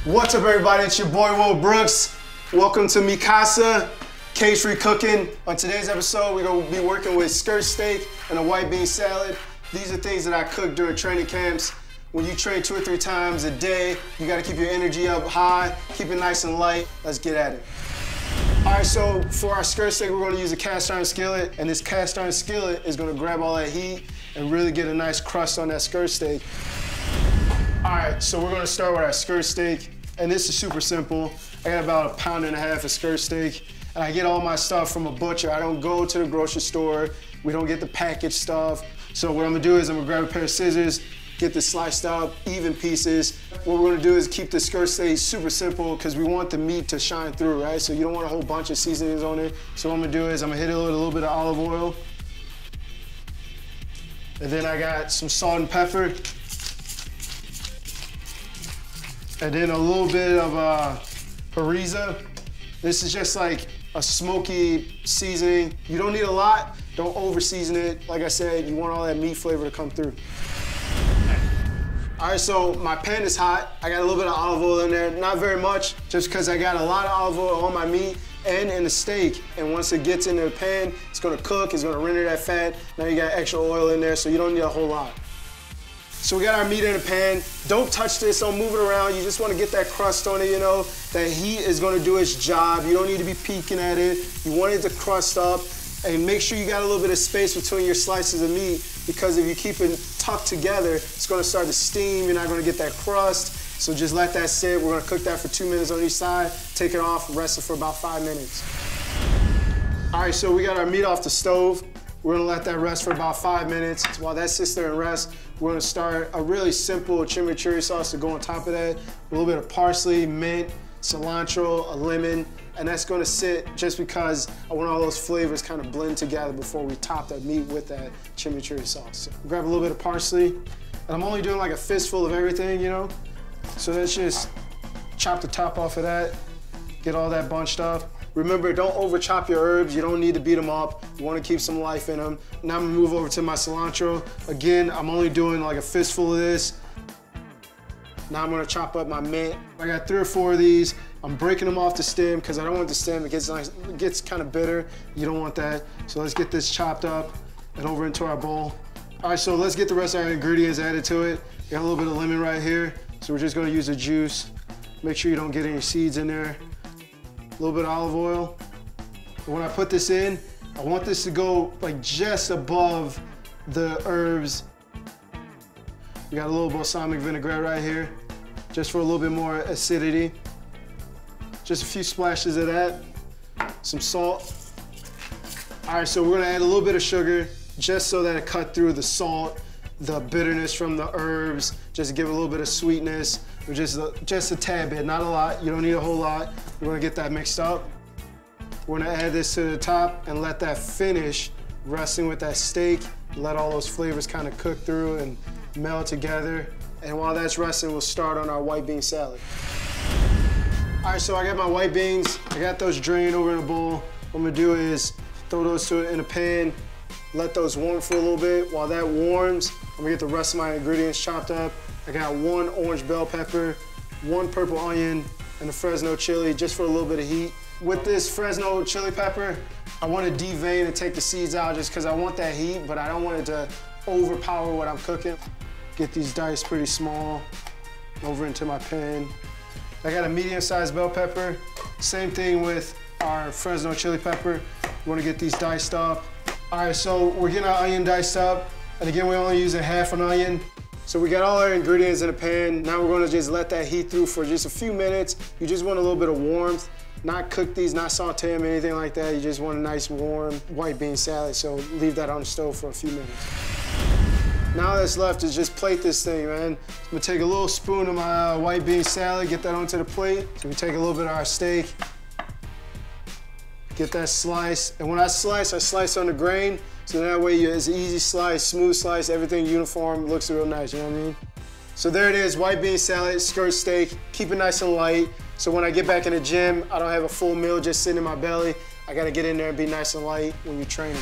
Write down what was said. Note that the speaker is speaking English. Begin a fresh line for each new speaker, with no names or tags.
What's up, everybody? It's your boy, Will Brooks. Welcome to Mikasa, Cage-Free Cooking. On today's episode, we're gonna be working with skirt steak and a white bean salad. These are things that I cook during training camps. When you train 2 or 3 times a day, you gotta keep your energy up high, keep it nice and light. Let's get at it. All right, so for our skirt steak, we're gonna use a cast iron skillet, and this cast iron skillet is gonna grab all that heat and really get a nice crust on that skirt steak. All right, so we're gonna start with our skirt steak, and this is super simple. I got about 1.5 pounds of skirt steak, and I get all my stuff from a butcher. I don't go to the grocery store. We don't get the packaged stuff. So what I'm gonna do is I'm gonna grab a pair of scissors, get this sliced up, even pieces. What we're gonna do is keep the skirt steak super simple because we want the meat to shine through, right? So you don't want a whole bunch of seasonings on it. So what I'm gonna do is I'm gonna hit it with a little bit of olive oil. And then I got some salt and pepper. And then a little bit of HARISSA. This is just like a smoky seasoning. You don't need a lot, don't over season it. Like I said, you want all that meat flavor to come through. All right, so my pan is hot. I got a little bit of olive oil in there, not very much, just because I got a lot of olive oil on my meat and in the steak. And once it gets into the pan, it's gonna cook, it's gonna render that fat. Now you got extra oil in there, so you don't need a whole lot. So we got our meat in the pan. Don't touch this, don't move it around. You just wanna get that crust on it, you know? That heat is gonna do its job. You don't need to be peeking at it. You want it to crust up, and make sure you got a little bit of space between your slices of meat, because if you keep it tucked together, it's gonna start to steam. You're not gonna get that crust. So just let that sit. We're gonna cook that for 2 minutes on each side, take it off, rest it for about 5 minutes. All right, so we got our meat off the stove. We're gonna let that rest for about 5 minutes. While that sits there and rests, we're gonna start a really simple chimichurri sauce to go on top of that. A little bit of parsley, mint, cilantro, a lemon, and that's gonna sit just because I want all those flavors kind of blend together before we top that meat with that chimichurri sauce. So grab a little bit of parsley, and I'm only doing like a fistful of everything, you know? So let's just chop the top off of that, get all that bunched up. Remember, don't over chop your herbs. You don't need to beat them up. You want to keep some life in them. Now I'm gonna move over to my cilantro. Again, I'm only doing like a fistful of this. Now I'm gonna chop up my mint. I got 3 or 4 of these. I'm breaking them off the stem because I don't want the stem. It gets nice, it gets kind of bitter. You don't want that. So let's get this chopped up and over into our bowl. All right, so let's get the rest of our ingredients added to it. Got a little bit of lemon right here. So we're just gonna use the juice. Make sure you don't get any seeds in there. A little bit of olive oil. And when I put this in, I want this to go like just above the herbs. We got a little balsamic vinaigrette right here, just for a little bit more acidity. Just a few splashes of that. Some salt. All right, so we're gonna add a little bit of sugar just so that it cut through the salt, the bitterness from the herbs, just to give it a little bit of sweetness, or just a tad bit, not a lot. You don't need a whole lot. We're gonna get that mixed up. We're gonna add this to the top and let that finish resting with that steak. Let all those flavors kind of cook through and meld together. And while that's resting, we'll start on our white bean salad. All right, so I got my white beans. I got those drained over in a bowl. What I'm gonna do is throw those in a pan, let those warm for a little bit. While that warms, I'm gonna get the rest of my ingredients chopped up. I got 1 orange bell pepper, 1 purple onion, and a FRESNO chili just for a little bit of heat. With this FRESNO chili pepper, I want to devein and take the seeds out just because I want that heat, but I don't want it to overpower what I'm cooking. Get these diced pretty small over into my pan. I got a medium-sized bell pepper. Same thing with our FRESNO chili pepper. We want to get these diced up. All right, so we're getting our onion diced up. And again, we're only using half an onion. So we got all our ingredients in a pan. Now we're gonna just let that heat through for just a few minutes. You just want a little bit of warmth. Not cook these, not saute them, anything like that. You just want a nice warm white bean salad. So leave that on the stove for a few minutes. Now that's left is just plate this thing, man. So I'm gonna take a little spoon of my white bean salad, get that onto the plate. So we take a little bit of our steak, get that slice. And when I slice on the grain. So that way it's an easy slice, smooth slice, everything uniform, looks real nice, you know what I mean? So there it is, white bean salad, skirt steak, keep it nice and light. So when I get back in the gym, I don't have a full meal just sitting in my belly. I gotta get in there and be nice and light when you're training.